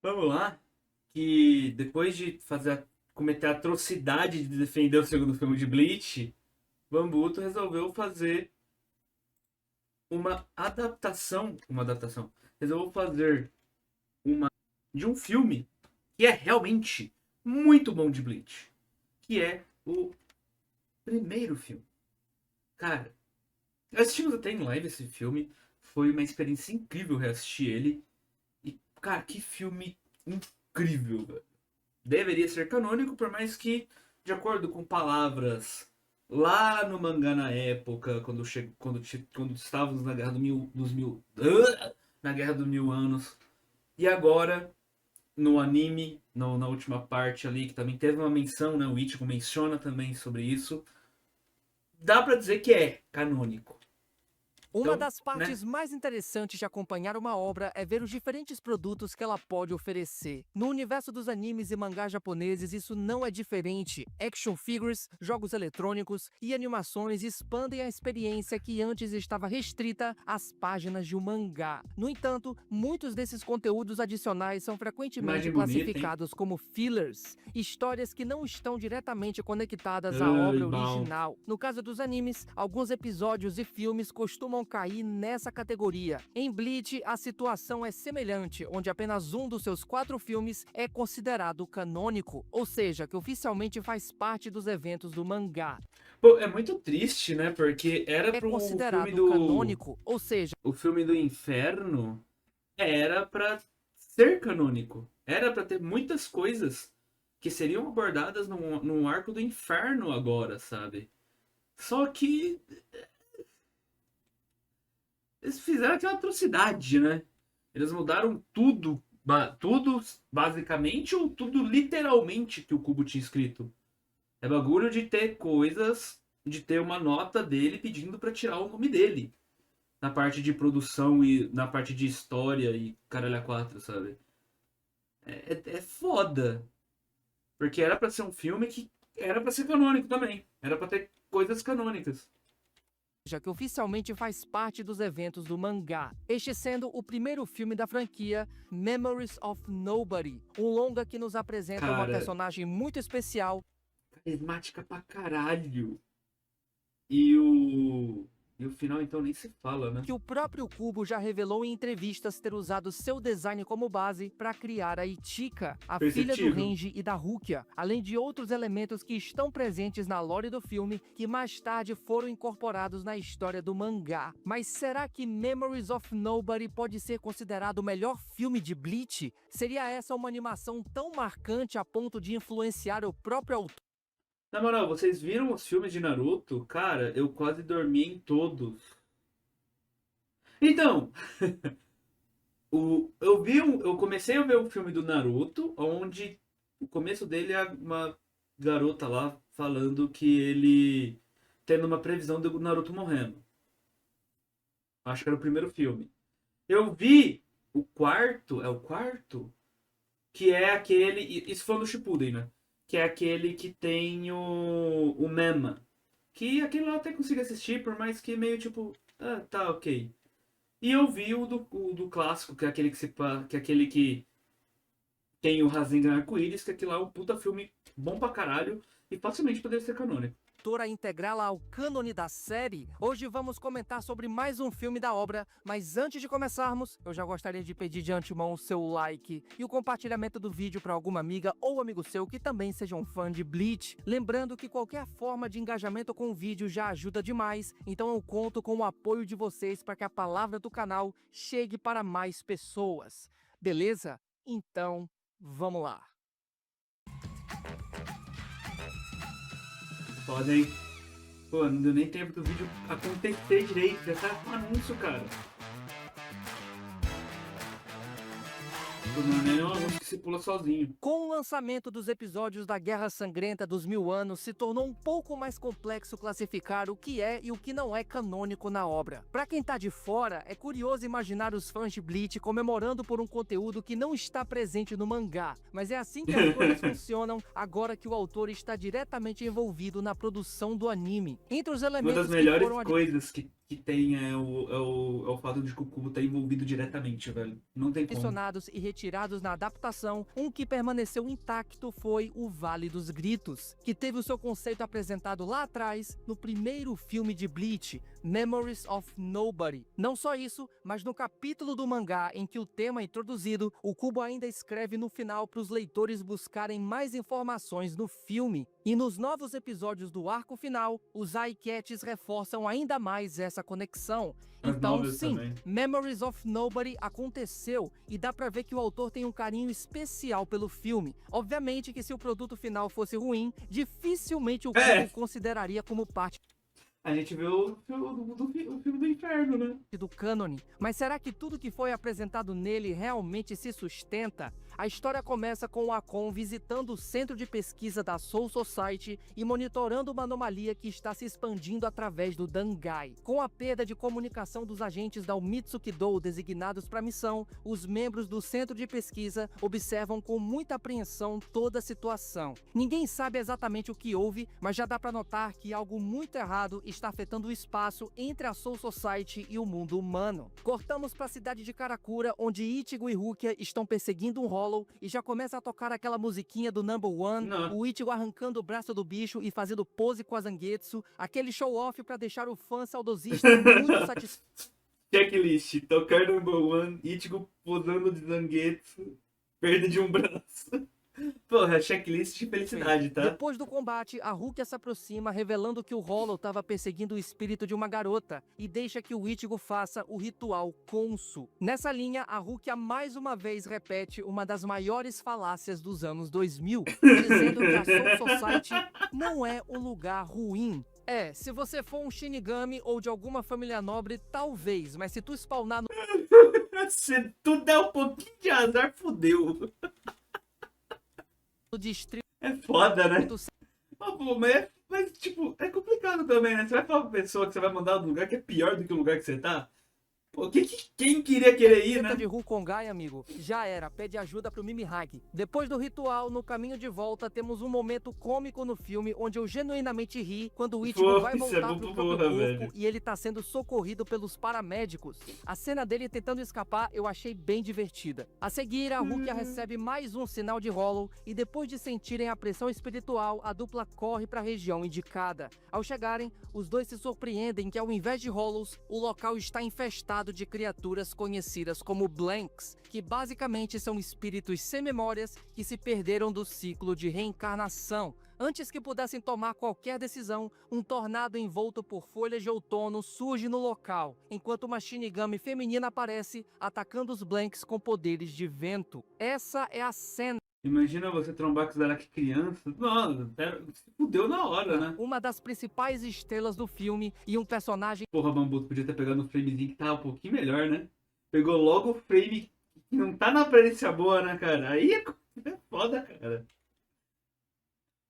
Vamos lá, que depois de cometer a atrocidade de defender o segundo filme de Bleach, Bambuto resolveu fazer uma adaptação, resolveu fazer uma de um filme que é realmente muito bom de Bleach, que é o primeiro filme. Cara, assistimos até em live esse filme, foi uma experiência incrível reassistir ele. E, cara, que filme incrível, velho. Deveria ser canônico, por mais que, de acordo com palavras lá no mangá na época, quando estávamos na Guerra na Guerra dos Mil Anos, e agora no anime, na última parte ali, que também teve uma menção, né? O Ichigo menciona também sobre isso. Dá pra dizer que é canônico. Uma Então, das né? partes mais interessantes de acompanhar uma obra é ver os diferentes produtos que ela pode oferecer. No universo dos animes e mangás japoneses, isso não é diferente. Action figures, jogos eletrônicos e animações expandem a experiência que antes estava restrita às páginas de um mangá. No entanto, muitos desses conteúdos adicionais são frequentemente Imagem bonita, hein? classificados como fillers, histórias que não estão diretamente conectadas à Ai, obra mal. original. No caso dos animes, alguns episódios e filmes costumam cair nessa categoria. Em Bleach, a situação é semelhante, onde apenas um dos seus 4 filmes é considerado canônico, ou seja, que oficialmente faz parte dos eventos do mangá. Pô, é muito triste, né? Porque era É pro filme considerado do. canônico, ou seja, O filme do Inferno era pra ser canônico. Era pra ter muitas coisas que seriam abordadas num arco do inferno agora, sabe? Só que eles fizeram aquela atrocidade, né? Eles mudaram tudo, tudo basicamente ou tudo literalmente que o Cubo tinha escrito. É bagulho de ter coisas, de ter uma nota dele pedindo pra tirar o nome dele. Na parte de produção e na parte de história e caralho a quatro, sabe? É foda. Porque era pra ser um filme que era pra ser canônico também. Era pra ter coisas canônicas. que oficialmente faz parte dos eventos do mangá. Este sendo o primeiro filme da franquia Memories of Nobody, um longa que nos apresenta uma Cara, personagem muito especial carismática pra caralho. E o. E o final então nem se fala, né? que o próprio Kubo já revelou em entrevistas ter usado seu design como base para criar a Ichika, a filha do Perceptível. Renji e da Rukia, além de outros elementos que estão presentes na lore do filme que mais tarde foram incorporados na história do mangá. Mas será que Memories of Nobody pode ser considerado o melhor filme de Bleach? Seria essa uma animação tão marcante a ponto de influenciar o próprio autor? Na moral, vocês viram os filmes de Naruto? Cara, eu quase dormi em todos. Então, eu comecei a ver o filme do Naruto, onde o começo dele é uma garota lá falando que ele tendo uma previsão do Naruto morrendo. Acho que era o primeiro filme. Eu vi o quarto, é o quarto? Que é aquele, isso foi no Shippuden, né? Que é aquele que tem o Mema. Que aquele lá eu até consigo assistir, por mais que meio tipo, ah, tá, ok. E eu vi o do clássico, que é aquele que é aquele que tem o Rasengan Arco-Íris, que aquilo lá é um puta filme bom pra caralho e facilmente poderia ser canônico. A integrá-la ao cânone da série, hoje vamos comentar sobre mais um filme da obra, mas antes de começarmos, eu já gostaria de pedir de antemão o seu like e o compartilhamento do vídeo para alguma amiga ou amigo seu que também seja um fã de Bleach. Lembrando que qualquer forma de engajamento com o vídeo já ajuda demais, então eu conto com o apoio de vocês para que a palavra do canal chegue para mais pessoas. Beleza? Então, vamos lá. Podem. Pô, não deu nem tempo do vídeo acontecer direito, já tá com anúncio, cara. Pô, não é nem um anúncio que se pula sozinho. Com o lançamento dos episódios da Guerra Sangrenta dos Mil Anos, se tornou um pouco mais complexo classificar o que é e o que não é canônico na obra. Pra quem tá de fora, é curioso imaginar os fãs de Bleach comemorando por um conteúdo que não está presente no mangá, mas é assim que as coisas funcionam agora que o autor está diretamente envolvido na produção do anime. Entre os Uma das elementos que melhores foram coisas que tem é o fato de que o cubo tá envolvido diretamente, velho. Não tem como. Adicionados e retirados na adaptação, um que permaneceu intacto foi o Vale dos Gritos, que teve o seu conceito apresentado lá atrás no primeiro filme de Bleach, Memories of Nobody. Não só isso, mas no capítulo do mangá em que o tema é introduzido, o Kubo ainda escreve no final para os leitores buscarem mais informações no filme. E nos novos episódios do arco final, os Aiketes reforçam ainda mais essa conexão. As Então, novels sim, também. Memories of Nobody aconteceu e dá pra ver que o autor tem um carinho especial pelo filme. Obviamente que se o produto final fosse ruim, dificilmente o Kubo consideraria como parte A gente vê o filme do inferno, né? do cânone. Mas será que tudo que foi apresentado nele realmente se sustenta? A história começa com o Akon visitando o centro de pesquisa da Soul Society e monitorando uma anomalia que está se expandindo através do Dangai. Com a perda de comunicação dos agentes da Umitsuki-do designados para a missão, os membros do centro de pesquisa observam com muita apreensão toda a situação. Ninguém sabe exatamente o que houve, mas já dá para notar que algo muito errado está afetando o espaço entre a Soul Society e o mundo humano. Cortamos para a cidade de Karakura, onde Ichigo e Rukia estão perseguindo um Hollow e já começa a tocar aquela musiquinha do Number One, Não. o Ichigo arrancando o braço do bicho e fazendo pose com a Zangetsu, aquele show-off para deixar o fã saudosista muito satisfeito. Checklist, tocar number one, Ichigo posando de Zangetsu, perda de um braço. Porra, checklist de felicidade, tá? Depois do combate, a Rukia se aproxima, revelando que o Hollow estava perseguindo o espírito de uma garota e deixa que o Ichigo faça o ritual Konsu. Nessa linha, a Rukia mais uma vez repete uma das maiores falácias dos anos 2000, dizendo que a Soul Society não é um lugar ruim. Se você for um Shinigami ou de alguma família nobre, talvez, mas se tu spawnar no Se tu der um pouquinho de azar, fudeu. distrito É foda, né? Pô, mas, tipo, é complicado também, né? Você vai falar pra pessoa que você vai mandar um lugar que é pior do que o lugar que você tá? Pô, quem queria querer ir, né? de Rukongai, amigo, já era, pede ajuda pro Mimihage. Depois do ritual, no caminho de volta, temos um momento cômico no filme, onde eu genuinamente ri quando o Ichigo vai Isso é voltar muito pro próprio porra, corpo velho. e ele tá sendo socorrido pelos paramédicos. A cena dele tentando escapar eu achei bem divertida. A seguir, a Rukia recebe mais um sinal de Hollow e depois de sentirem a pressão espiritual, a dupla corre pra região indicada. Ao chegarem, os dois se surpreendem que ao invés de Hollows, o local está infestado de criaturas conhecidas como Blanks, que basicamente são espíritos sem memórias que se perderam do ciclo de reencarnação. Antes que pudessem tomar qualquer decisão, um tornado envolto por folhas de outono surge no local, enquanto uma Shinigami feminina aparece, atacando os Blanks com poderes de vento. Essa é a cena. Imagina você trombar com os Zaraki criança. Nossa, se fudeu na hora, né? Uma das principais estrelas do filme e um personagem Porra, Bambuto podia ter pegado um framezinho que tava um pouquinho melhor, né? Pegou logo o frame que não tá na aparência boa, né, cara? Aí é foda, cara.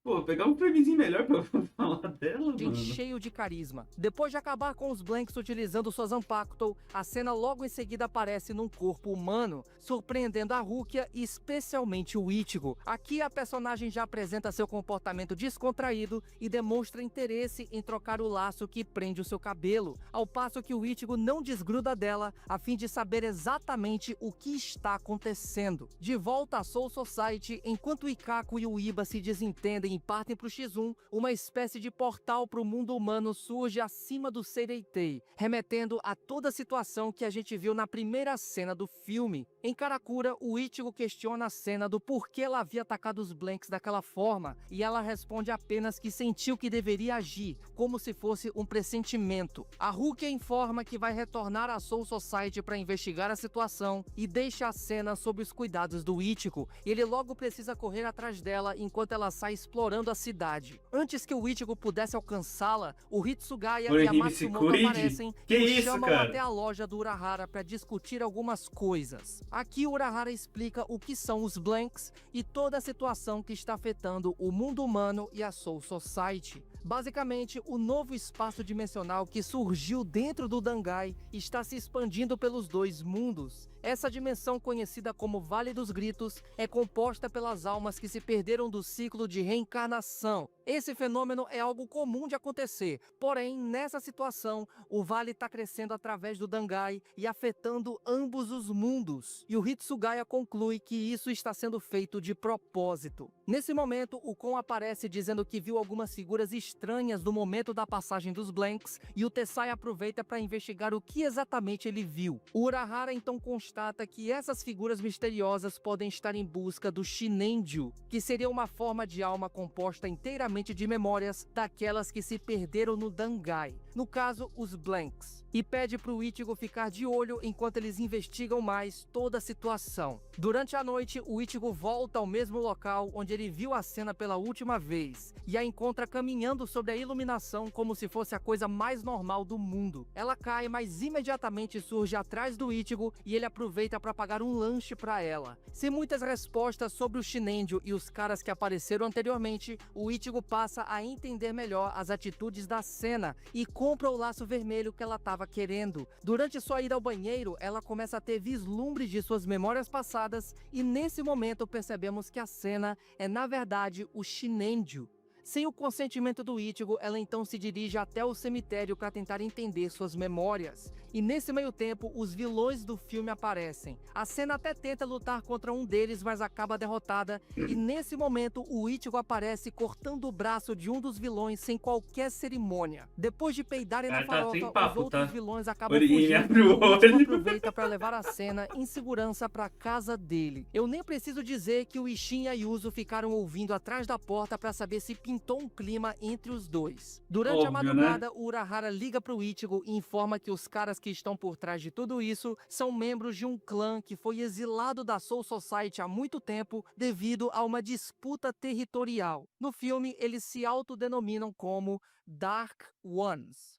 Pô, pegar um framezinho melhor pra falar dela, mano. cheio de carisma. Depois de acabar com os Blanks utilizando sua Zanpakuto, a cena logo em seguida aparece num corpo humano, surpreendendo a Rukia e especialmente o Ichigo. Aqui a personagem já apresenta seu comportamento descontraído e demonstra interesse em trocar o laço que prende o seu cabelo, ao passo que o Ichigo não desgruda dela a fim de saber exatamente o que está acontecendo. De volta à Soul Society, enquanto o Ikkaku e o Iba se desentendem e partem para o X1, uma espécie de portal para o mundo humano surge acima do Seireitei, remetendo a toda a situação que a gente viu na primeira cena do filme. Em Karakura, o Ichigo questiona a cena do porquê ela havia atacado os Blanks daquela forma, e ela responde apenas que sentiu que deveria agir, como se fosse um pressentimento. A Rukia informa que vai retornar à Soul Society para investigar a situação e deixa a cena sob os cuidados do Ichigo. Ele logo precisa correr atrás dela enquanto ela sai explorando a cidade. Antes que o Ichigo pudesse alcançá-la, o Hitsugaya e a Matsumoto aparecem e o chamam até a loja do Urahara para discutir algumas coisas. Aqui o Urahara explica o que são os Blanks e toda a situação que está afetando o mundo humano e a Soul Society. Basicamente, o novo espaço dimensional que surgiu dentro do Dangai está se expandindo pelos dois mundos. Essa dimensão, conhecida como Vale dos Gritos, é composta pelas almas que se perderam do ciclo de reencarnação. Esse fenômeno é algo comum de acontecer, porém, nessa situação, o vale está crescendo através do Dangai e afetando ambos os mundos. E o Hitsugaya conclui que isso está sendo feito de propósito. Nesse momento, o Kon aparece dizendo que viu algumas figuras estranhas no momento da passagem dos Blanks, e o Tessai aproveita para investigar o que exatamente ele viu. O Urahara então constata que essas figuras misteriosas podem estar em busca do Shinenju, que seria uma forma de alma composta inteiramente de memórias daquelas que se perderam no Dangai, no caso, os Blanks, e pede para o Ichigo ficar de olho enquanto eles investigam mais toda a situação. Durante a noite, o Ichigo volta ao mesmo local onde ele viu a cena pela última vez, e a encontra caminhando sobre a iluminação como se fosse a coisa mais normal do mundo. Ela cai, mas imediatamente surge atrás do Ichigo e ele aproveita para pagar um lanche para ela. Sem muitas respostas sobre o Shinenju e os caras que apareceram anteriormente, o Ichigo passa a entender melhor as atitudes da cena e compra o laço vermelho que ela estava querendo. Durante sua ida ao banheiro, ela começa a ter vislumbres de suas memórias passadas e nesse momento percebemos que a cena é na verdade o Shinenju. Sem o consentimento do Ichigo, ela então se dirige até o cemitério para tentar entender suas memórias. E nesse meio tempo, os vilões do filme aparecem. A cena até tenta lutar contra um deles, mas acaba derrotada. E nesse momento, o Ichigo aparece cortando o braço de um dos vilões sem qualquer cerimônia. Depois de peidarem na farofa, os outros vilões acabam fugindo. O Ichigo aproveita para levar a cena em segurança para casa dele. Eu nem preciso dizer que o Isshin e a Yuzo ficaram ouvindo atrás da porta para saber se pintou um clima entre os dois. Durante a madrugada, o Urahara liga pro Ichigo e informa que os caras que estão por trás de tudo isso são membros de um clã que foi exilado da Soul Society há muito tempo devido a uma disputa territorial. No filme, eles se autodenominam como Dark Ones.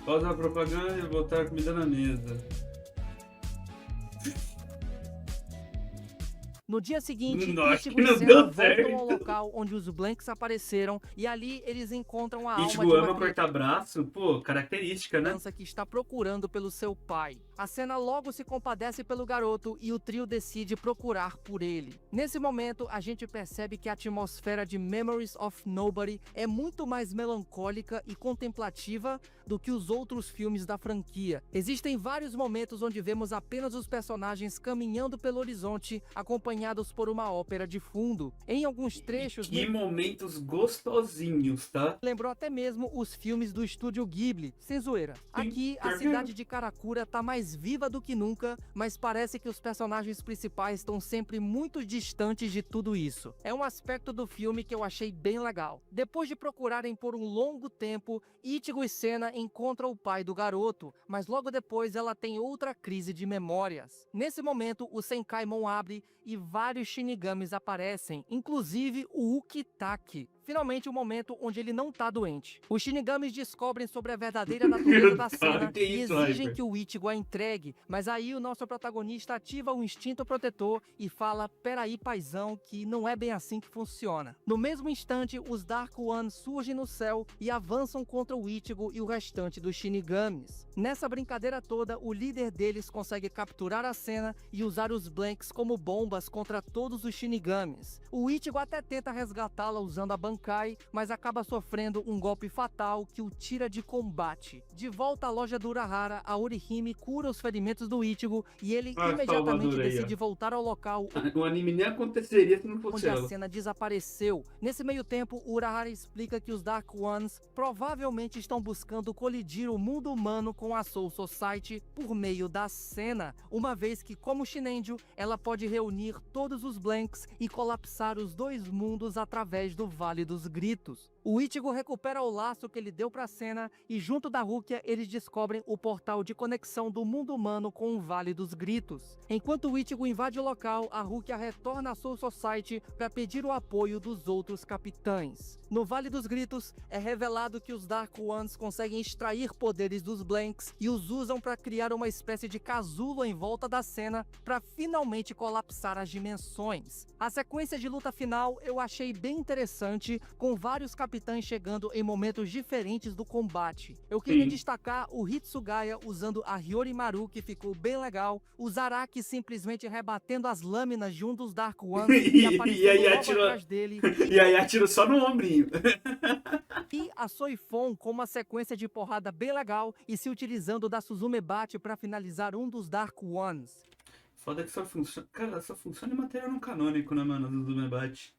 Pausa a propaganda e botar a comida na mesa. No dia seguinte, Nossa, Ichigo e Senna voltam ao local onde os Blanks apareceram e ali eles encontram a alma Ichigo de uma ama cortar braço, pô, característica, né? criança que está procurando pelo seu pai. A Senna logo se compadece pelo garoto e o trio decide procurar por ele. Nesse momento, a gente percebe que a atmosfera de Memories of Nobody é muito mais melancólica e contemplativa do que os outros filmes da franquia. Existem vários momentos onde vemos apenas os personagens caminhando pelo horizonte, acompanhados por uma ópera de fundo. Em alguns trechos... Que momentos gostosinhos, tá? Lembrou até mesmo os filmes do estúdio Ghibli, sem zoeira. Aqui, a cidade de Karakura tá mais viva do que nunca, mas parece que os personagens principais estão sempre muito distantes de tudo isso. É um aspecto do filme que eu achei bem legal. Depois de procurarem por um longo tempo, Ichigo e Senna encontram o pai do garoto, mas logo depois ela tem outra crise de memórias. Nesse momento, o Senkaimon abre e vários Shinigamis aparecem, inclusive o Ukitake. Finalmente o momento onde ele não tá doente. Os Shinigamis descobrem sobre a verdadeira natureza da cena e exigem que o Ichigo a entregue, mas aí o nosso protagonista ativa o instinto protetor e fala: peraí paizão, que não é bem assim que funciona. No mesmo instante, os Dark Ones surgem no céu e avançam contra o Ichigo e o restante dos Shinigamis. Nessa brincadeira toda, o líder deles consegue capturar a cena e usar os Blanks como bombas contra todos os Shinigamis. O Ichigo até tenta resgatá-la usando a Bankai, mas acaba sofrendo um golpe fatal que o tira de combate. De volta à loja do Urahara, a Orihime cura os ferimentos do Ichigo e ele imediatamente decide voltar ao local o anime nem aconteceria se não fosse onde ela. A cena desapareceu. Nesse meio tempo, o Urahara explica que os Dark Ones provavelmente estão buscando colidir o mundo humano com a Soul Society por meio da cena, uma vez que, como Shinenju, ela pode reunir todos os Blanks e colapsar os dois mundos através do Vale dos Gritos. O Ichigo recupera o laço que ele deu pra cena e junto da Rukia eles descobrem o portal de conexão do mundo humano com o Vale dos Gritos. Enquanto o Ichigo invade o local, a Rukia retorna à Soul Society para pedir o apoio dos outros capitães. No Vale dos Gritos, é revelado que os Dark Ones conseguem extrair poderes dos Blanks e os usam para criar uma espécie de casulo em volta da cena para finalmente colapsar as dimensões. A sequência de luta final eu achei bem interessante, com vários capitães capitães chegando em momentos diferentes do combate. Eu queria Sim. destacar o Hitsugaya usando a Hyorimaru, que ficou bem legal, o Zaraki simplesmente rebatendo as lâminas de um dos Dark Ones e E aparecendo aí logo atirou. atrás dele, E aí atirou só no ombrinho. e a Soifon com uma sequência de porrada bem legal e se utilizando da Suzumebachi para finalizar um dos Dark Ones. Foda que só funciona. Cara, só funciona em material não canônico, né, mano? Do Zumebate.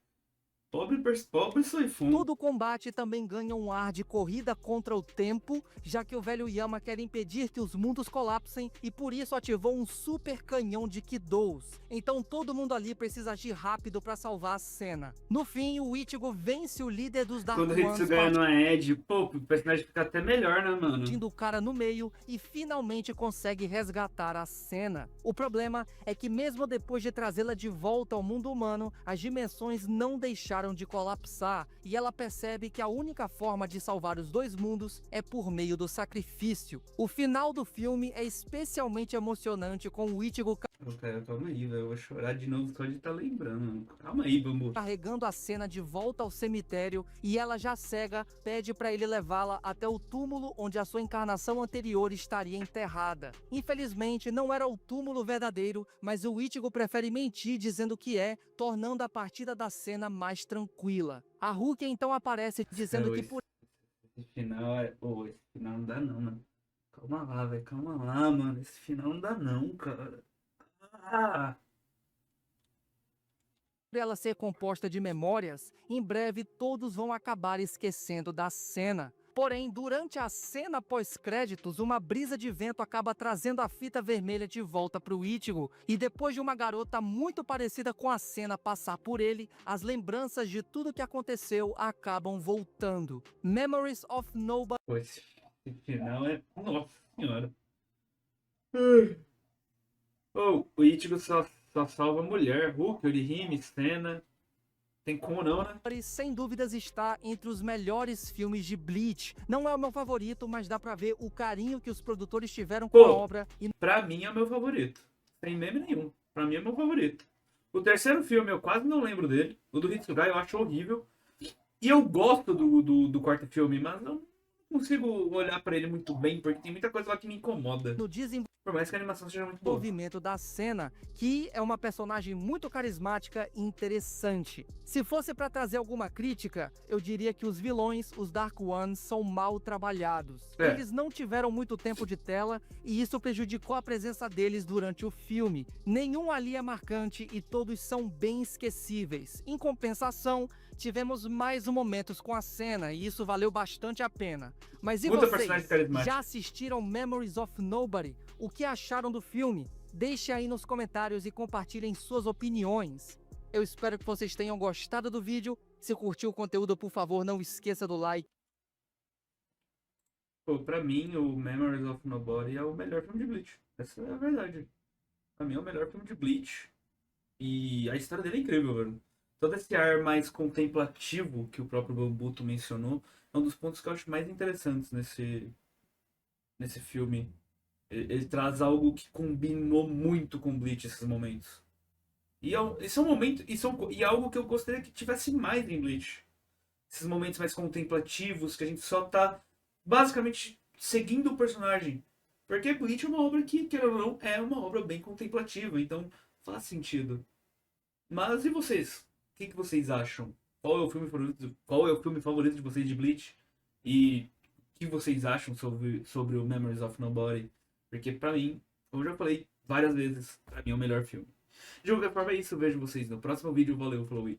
Pobre Soifun. Todo o combate também ganha um ar de corrida contra o tempo, já que o velho Yama quer impedir que os mundos colapsem e por isso ativou um super canhão de Kidous. Então todo mundo ali precisa agir rápido para salvar a cena. No fim, o Ichigo vence o líder dos Dark Quando o Ones, Hitsugaya não é Ed, pô, o personagem fica até melhor, né, mano? partindo o cara no meio e finalmente consegue resgatar a cena. O problema é que mesmo depois de trazê-la de volta ao mundo humano, as dimensões não deixaram de colapsar e ela percebe que a única forma de salvar os dois mundos é por meio do sacrifício. O final do filme é especialmente emocionante com o Ichigo Ô, cara, calma aí, velho. Eu vou chorar de novo só de estar lembrando. Calma aí, Bambu. carregando a cena de volta ao cemitério e ela já cega pede para ele levá-la até o túmulo onde a sua encarnação anterior estaria enterrada. Infelizmente não era o túmulo verdadeiro, mas o Ichigo prefere mentir dizendo que é, tornando a partida da cena mais tranquila. A Rukia então aparece dizendo que por Esse final é. Ô, esse final não dá não, mano. Calma lá, velho. Calma lá, mano. Esse final não dá não, cara. Ah! ela ser composta de memórias, em breve todos vão acabar esquecendo da cena. Porém, durante a cena pós-créditos, uma brisa de vento acaba trazendo a fita vermelha de volta para o Ichigo, e depois de uma garota muito parecida com a cena passar por ele, as lembranças de tudo que aconteceu acabam voltando. Memories of Nobody Pô, esse final é. Nossa senhora. Oh, o Ichigo só salva a mulher. Hulk, Orihime, Senna. Tem como não, né? sem dúvidas está entre os melhores filmes de Bleach. Não é o meu favorito, mas dá pra ver o carinho que os produtores tiveram com a Pô, obra e pra mim é o meu favorito. Sem meme nenhum. Pra mim é o meu favorito. O terceiro filme eu quase não lembro dele. O do Hitsugaya eu acho horrível. E eu gosto do quarto filme, mas eu não consigo olhar pra ele muito bem, porque tem muita coisa lá que me incomoda. no Por mais que a animação seja muito boa. desenvolvimento da cena, que é uma personagem muito carismática e interessante. Se fosse para trazer alguma crítica, eu diria que os vilões, os Dark Ones, são mal trabalhados. É. Eles não tiveram muito tempo de tela e isso prejudicou a presença deles durante o filme. Nenhum ali é marcante e todos são bem esquecíveis. Em compensação, tivemos mais momentos com a cena e isso valeu bastante a pena. Mas e Muita vocês? personagem carismática. Já assistiram Memories of Nobody? O que acharam do filme? Deixe aí nos comentários e compartilhem suas opiniões. Eu espero que vocês tenham gostado do vídeo. Se curtiu o conteúdo, por favor, não esqueça do like. Pô, pra mim, o Memories of Nobody é o melhor filme de Bleach. Essa é a verdade. Pra mim é o melhor filme de Bleach. E a história dele é incrível, velho. Todo esse ar mais contemplativo que o próprio Bambuto mencionou é um dos pontos que eu acho mais interessantes nesse filme. Ele traz algo que combinou muito com Bleach esses momentos. Esse é um momento. E é algo que eu gostaria que tivesse mais em Bleach. Esses momentos mais contemplativos, que a gente só tá basicamente seguindo o personagem. Porque Bleach é uma obra que, querendo ou não, é uma obra bem contemplativa, então faz sentido. Mas e vocês? O que vocês acham? Qual é o filme favorito de vocês de Bleach? E o que vocês acham sobre o Memories of Nobody? Porque pra mim, como eu já falei várias vezes, pra mim é o melhor filme. De qualquer forma é isso, eu vejo vocês no próximo vídeo. Valeu, falou!